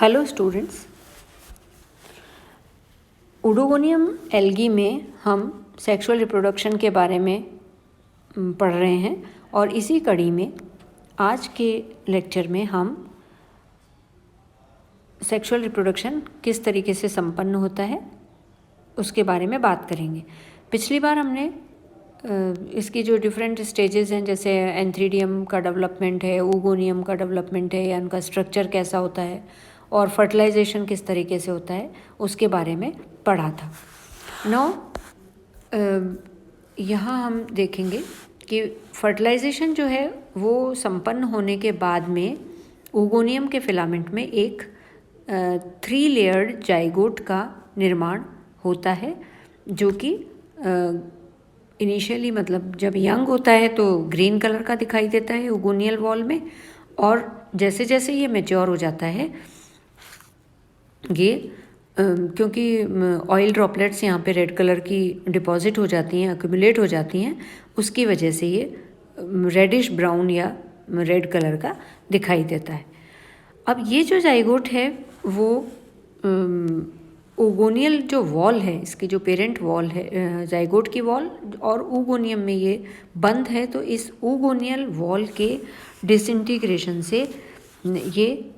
Hello students, oedogonium algae में हम sexual reproduction के बारे में पढ़ रहे हैं और इसी कड़ी में आज के लेक्चर में हम सेक्सुअल रिप्रोडक्शन किस तरीके से संपन्न होता है उसके बारे में बात करेंगे। पिछली बार हमने इसकी जो डिफरेंट स्टेजेस हैं, जैसे एंथ्रीडियम का डेवलपमेंट है, ऊगोनियम का डेवलपमेंट है या उनका स्ट्रक्चर कैसा होता है और फर्टिलाइजेशन किस तरीके से होता है, उसके बारे में पढ़ा था। यहाँ हम देखेंगे कि फर्टिलाइजेशन जो है वो संपन्न होने के बाद में ऊगोनियम के फिलामेंट में एक 3 लेयर्ड जाइगोट का निर्माण होता है, जो कि इनिशियली मतलब जब यंग होता है तो ग्रीन कलर का दिखाई देता है ऊगोनियल वॉल में, और जैसे जैसे ये मैच्योर हो जाता है ये क्योंकि ऑयल ड्रॉपलेट्स यहाँ पे रेड कलर की डिपॉजिट हो जाती हैं, एक्यूमुलेट हो जाती हैं, उसकी वजह से ये रेडिश ब्राउन या रेड कलर का दिखाई देता है। अब ये जो जाइगोट है वो ऊगोनियल जो वॉल है, इसकी जो पेरेंट वॉल है जाइगोट की वॉल, और ऊगोनियम में ये बंद है, तो इस ऊगोनियल वॉल के डिसइंटीग्रेशन से ये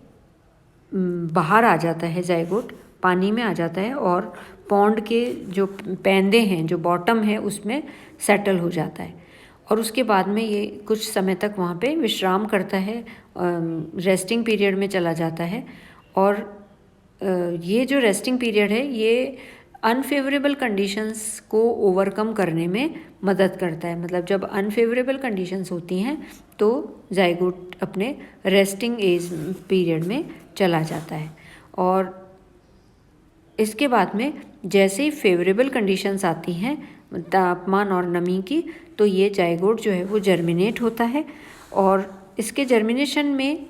बाहर आ जाता है, जाइगोट पानी में आ जाता है और पॉन्ड के जो पैंदे हैं, जो बॉटम है, उसमें सेटल हो जाता है और उसके बाद में ये कुछ समय तक वहाँ पे विश्राम करता है, रेस्टिंग पीरियड में चला जाता है। और ये जो रेस्टिंग पीरियड है ये अनफेवरेबल कंडीशंस को ओवरकम करने में मदद करता है। मतलब जब अनफेवरेबल कंडीशंस होती हैं तो जाइगोट अपने रेस्टिंग एज पीरियड में चला जाता है, और इसके बाद में जैसे ही फेवरेबल कंडीशंस आती हैं तापमान और नमी की, तो ये जाइगोट जो है वो जर्मिनेट होता है। और इसके जर्मिनेशन में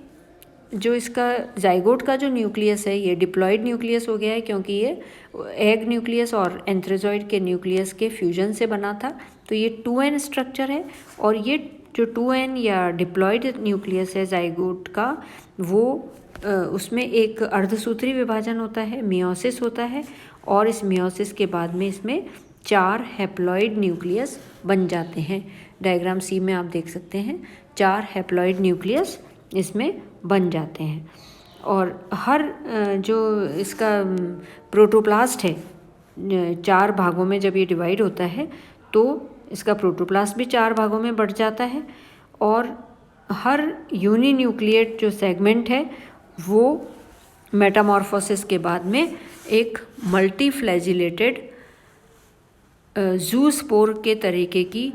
जो इसका जाइगोट का जो न्यूक्लियस है ये डिप्लॉयड न्यूक्लियस हो गया है, क्योंकि ये एग न्यूक्लियस और एंथ्रेजॉइड के न्यूक्लियस के फ्यूजन से बना था, तो ये 2n स्ट्रक्चर है। और ये जो 2n या डिप्लॉयड न्यूक्लियस है जाइगोट का, वो उसमें एक अर्धसूत्री विभाजन होता है, मियोसिस होता है, और इस मियोसिस के बाद में इसमें 4 हैप्लॉइड न्यूक्लियस बन जाते हैं। डायग्राम सी में आप देख सकते हैं 4 हैप्लॉइड न्यूक्लियस इसमें बन जाते हैं। और हर जो इसका प्रोटोप्लास्ट है 4 भागों में जब ये डिवाइड होता है तो इसका प्रोटोप्लास्ट भी 4 भागों में बढ़ जाता है, और हर यूनिन्यूक्लिएट जो सेगमेंट है वो मेटामॉर्फोसिस के बाद में एक मल्टीफ्लैजिलेटेड ज़ूस्पोर के तरीके की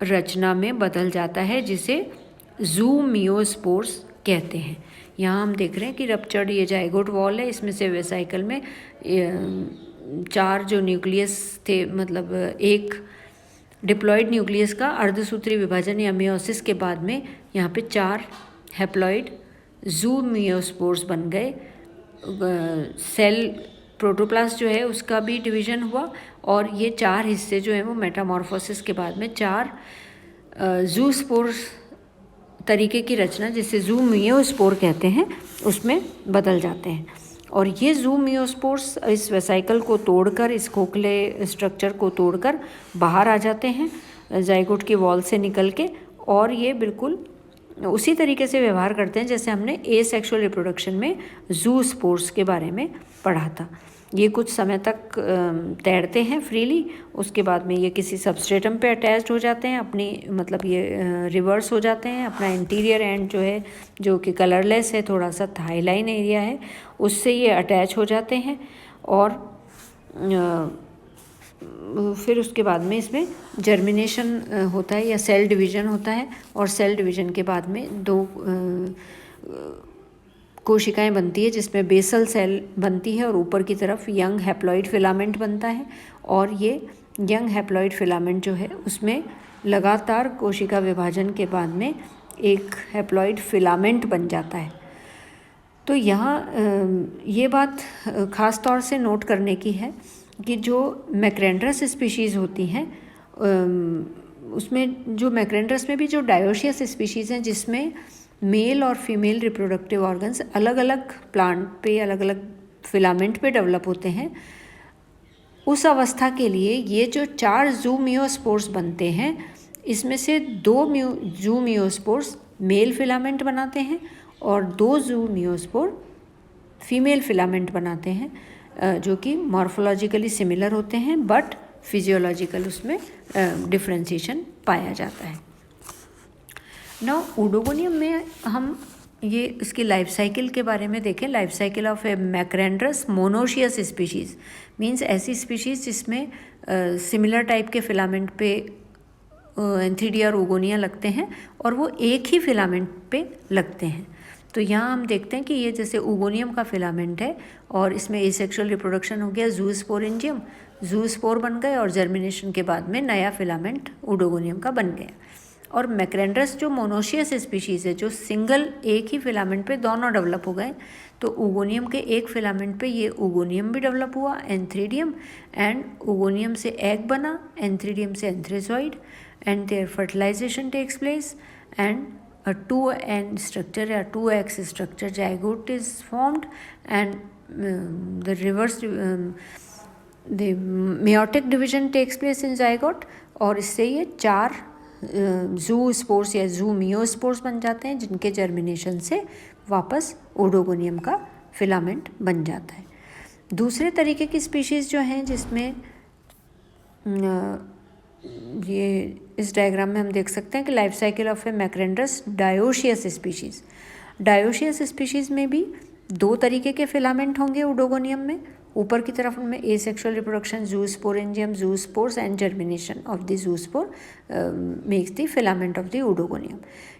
रचना में बदल जाता है, जिसे ज़ूमियोस्पोर्स कहते हैं। यहाँ हम देख रहे हैं कि रप्चर्ड ये जाइगोट वॉल है, इसमें से वेसाइकल में 4 जो न्यूक्लियस थे, मतलब एक डिप्लॉयड न्यूक्लियस का अर्धसूत्री विभाजन या मियोसिस के बाद में यहाँ पे 4 हैप्लॉइड ज़ूमियोस्पोर्स बन गए। सेल प्रोटोप्लास्ट जो है उसका भी डिवीजन हुआ, और ये 4 हिस्से जो हैं वो मेटामॉर्फोसिस के बाद में 4 ज़ूस्पोर्स तरीके की रचना, जिसे ज़ूमियोस्पोर कहते हैं, उसमें बदल जाते हैं। और ये ज़ूमियोस्पोर्स इस वेसाइकल को तोड़कर, इस खोखले स्ट्रक्चर को तोड़कर बाहर आ जाते हैं जाइगोट की वॉल से निकल के, और ये बिल्कुल उसी तरीके से व्यवहार करते हैं जैसे हमने एसेक्सुअल रिप्रोडक्शन में ज़ूस्पोर्स के बारे में पढ़ा था। ये कुछ समय तक तैरते हैं फ्रीली, उसके बाद में ये किसी सबस्ट्रेटम पे अटैच्ड हो जाते हैं, अपनी मतलब ये रिवर्स हो जाते हैं, अपना इंटीरियर एंड जो है, जो कि कलरलेस है, थोड़ा सा थाईलाइन एरिया है, उससे ये अटैच हो जाते हैं। और फिर उसके बाद में इसमें जर्मिनेशन होता है या सेल डिवीज़न होता है, और सेल डिवीज़न के बाद में 2 कोशिकाएं बनती है, जिसमें बेसल सेल बनती है और ऊपर की तरफ यंग हैप्लॉइड फिलामेंट बनता है। और ये यंग हैप्लॉइड फिलामेंट जो है उसमें लगातार कोशिका विभाजन के बाद में एक हैप्लॉइड फिलामेंट बन जाता है। तो यहाँ ये बात ख़ास तौर से नोट करने की है कि जो मैक्रेंड्रस स्पीशीज़ होती हैं उसमें, जो मैक्रेंड्रस में भी जो डायोशियस स्पीशीज़ हैं जिसमें मेल और फीमेल रिप्रोडक्टिव ऑर्गन्स अलग अलग प्लांट पे, अलग अलग फिलामेंट पे डेवलप होते हैं, उस अवस्था के लिए ये जो 4 ज़ूमियोस्पोर्स बनते हैं, इसमें से 2 ज़ूमियोस्पोर्स मेल फिलामेंट बनाते हैं और 2 ज़ूमियोस्पोर फीमेल फिलामेंट बनाते हैं, जो कि मॉर्फोलॉजिकली सिमिलर होते हैं बट फिजियोलॉजिकल उसमें डिफ्रेंशिएशन पाया जाता है। नाउ ओडोगोनियम में हम ये इसकी लाइफ साइकिल के बारे में देखें। Life cycle of a macrandrous monoecious species means ऐसी स्पीशीज़ जिसमें सिमिलर टाइप के फिलामेंट पे एंथीडिया और ओगोनिया लगते हैं और वो एक ही फिलामेंट पे लगते हैं। तो यहाँ हम देखते हैं कि ये जैसे ओगोनियम का फिलामेंट है और इसमें एसेक्सुअल रिप्रोडक्शन हो गया, ज़ूस्पोरेंजियम, ज़ूस्पोर बन गए और जर्मिनेशन के बाद में नया फिलामेंट ओडोगोनियम का बन गया। और मैक्रेंड्रस जो मोनोशियस स्पीशीज़ है, जो सिंगल एक ही फिलामेंट पे दोनों डेवलप हो गए, तो ओगोनियम के एक फिलामेंट पे ये ओगोनियम भी डेवलप हुआ, एंथ्रीडियम, एंड ओगोनियम से एग बना, एंथ्रीडियम से antherozoid, and there fertilization takes place and a 2N structure या 2X structure zygote is formed and the reverse the meiotic division takes place in zygote और इससे ये 4 जू spores या जू मियोस्पोर्स बन जाते हैं, जिनके जर्मिनेशन से वापस ओडोगोनियम का फिलामेंट बन जाता है। दूसरे तरीके की स्पीशीज़ जो हैं जिसमें ये इस डायग्राम में हम देख सकते हैं कि life cycle of a macrandrous dioecious species. Dioecious species में भी 2 तरीके के फिलामेंट होंगे ओडोगोनियम में। ऊपर की तरफ उनमें asexual reproduction, zoosporangium, zoospores and germination of the zoospore makes the filament of the oedogonium.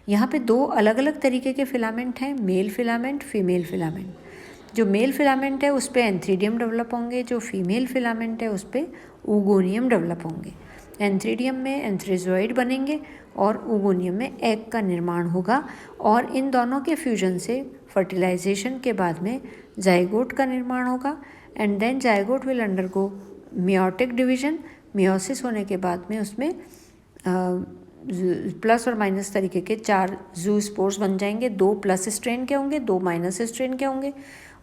यहाँ पे 2 अलग अलग तरीके के फिलामेंट हैं, मेल फिलामेंट, फीमेल फिलामेंट। जो मेल फिलामेंट है उस पर एंथ्रीडियम डेवलप होंगे, जो फीमेल फिलामेंट है उस पर ओगोनियम डेवलप होंगे। एंथ्रीडियम में एंथ्रेजॉइड बनेंगे और ओगोनियम में एग का निर्माण होगा और इन दोनों के फ्यूजन से फर्टिलाइजेशन के बाद में जाइगोट का निर्माण होगा and then zygote will undergo meiotic division. Meiosis होने के बाद में उसमें प्लस और माइनस तरीके के 4 ज़ूस्पोर्स बन जाएंगे। 2 प्लस स्ट्रेन के होंगे, 2 माइनस स्ट्रेन के होंगे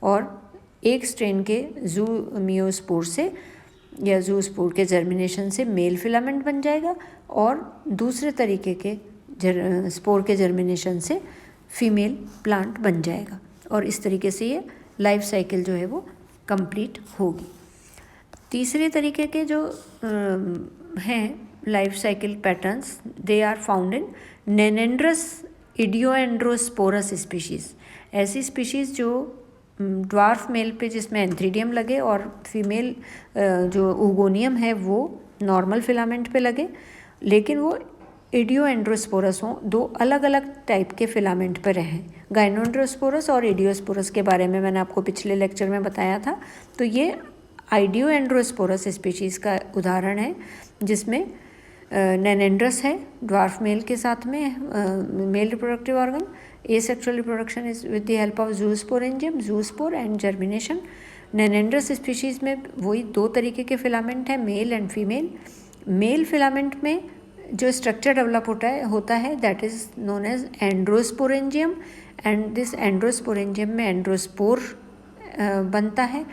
और 1 स्ट्रेन के ज़ूमियोस्पोर से या ज़ूस्पोर के जर्मिनेशन से मेल फिलामेंट बन जाएगा और दूसरे तरीके के स्पोर के जर्मिनेशन से फीमेल प्लांट बन जाएगा और इस तरीके से ये लाइफ साइकिल जो है वो कंप्लीट होगी। तीसरे तरीके के जो हैं life cycle patterns, they are found in nannandrous idioandrosporous species. ऐसी स्पीशीज़ जो ड्वार्फ मेल पे जिसमें एंथ्रीडियम लगे और फीमेल जो ओगोनियम है वो नॉर्मल फिलामेंट पे लगे, लेकिन वो इडियोएंड्रोस्पोरस हों, 2 अलग अलग टाइप के फिलामेंट पर रहें। गाइनोएंड्रोस्पोरस और इडियोस्पोरस के बारे में मैंने आपको पिछले लेक्चर में बताया था। तो ये आइडियोएंड्रोस्पोरस स्पीशीज़ का उदाहरण है जिसमें नेनेंड्रस है ड्वार्फ मेल के साथ में male reproductive organ, asexual reproduction is with the help of zoosporangium, zoospore and germination। Nannandrous species में वही 2 तरीके के फिलामेंट हैं, male and female. Male filament में जो स्ट्रक्चर डेवलप होता है that is known as androsporangium and this androsporangium में एंड्रोस्पोर बनता है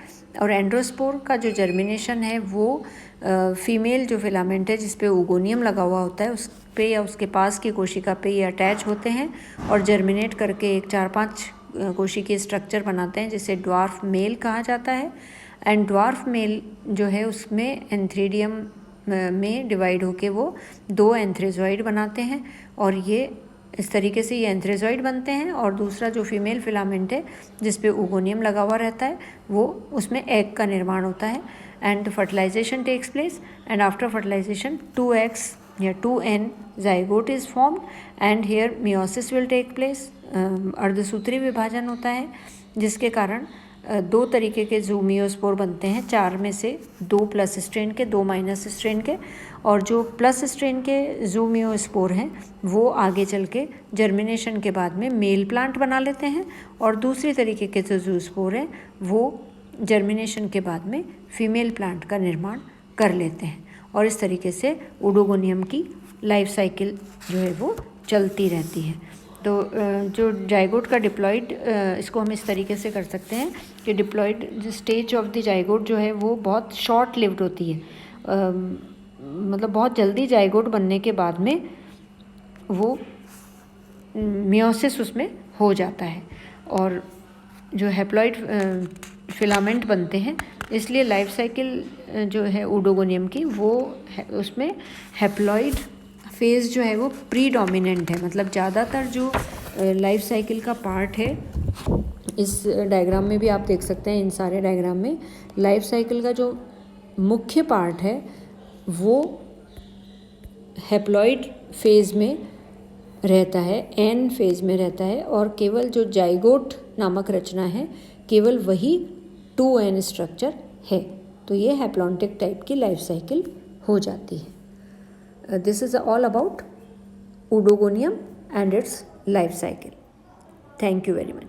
और एंड्रोस्पोर का जो जर्मिनेशन है वो फीमेल जो फिलामेंट है जिस पे ओगोनियम लगा हुआ होता है उस पे या उसके पास की कोशिका पे ये अटैच होते हैं और जर्मिनेट करके एक 4-5 कोशिकीय स्ट्रक्चर बनाते हैं जिसे ड्वार्फ मेल कहा जाता है। एंड ड्वार्फ मेल जो है उसमें एंथ्रीडियम में डिवाइड होके वो 2 एंथ्रेजॉइड बनाते हैं और ये इस तरीके से ये एंथ्रेजॉइड बनते हैं और दूसरा जो फीमेल फिलामेंट है जिस पे ओगोनियम लगा हुआ रहता है वो उसमें एग का निर्माण होता है and fertilisation takes place and after fertilisation 2X या 2N zygote is formed and here meiosis will take place। अर्धसूत्री विभाजन होता है जिसके कारण 2 तरीके के ज़ूमियोस्पोर बनते हैं, 4 में से 2 प्लस स्ट्रेन के, 2 माइनस स्ट्रेन के, और जो प्लस स्ट्रेन के ज़ूमियोस्पोर हैं वो आगे चल के जर्मिनेशन के बाद में मेल प्लांट बना लेते हैं और दूसरी तरीके के जो ज़ूस्पोर हैं वो जर्मिनेशन के बाद में फीमेल प्लांट का निर्माण कर लेते हैं और इस तरीके से ओडोगोनियम की लाइफ साइकिल जो है वो चलती रहती है। तो जो जाइगोट का डिप्लॉइड, इसको हम इस तरीके से कर सकते हैं कि diploid stage of the zygote जो है वो बहुत शॉर्ट लिव्ड होती है, मतलब बहुत जल्दी जाइगोट बनने के बाद में वो मियोसिस उसमें हो जाता है और जो हैप्लॉइड फिलामेंट बनते हैं, इसलिए लाइफ साइकिल जो है ऊडोगोनियम की वो उसमें हैप्लॉइड फेज़ जो है वो प्रीडोमिनेंट है। मतलब ज़्यादातर जो लाइफ साइकिल का पार्ट है, इस डायग्राम में भी आप देख सकते हैं, इन सारे डायग्राम में लाइफ साइकिल का जो मुख्य पार्ट है वो हैप्लॉइड फेज़ में रहता है, एन फेज़ में रहता है, और केवल जो जाइगोट नामक रचना है केवल वही 2n स्ट्रक्चर है। तो ये हैप्लॉन्टिक टाइप की लाइफ साइकिल हो जाती है। This is all about Oodogonium and its life cycle. Thank you very much.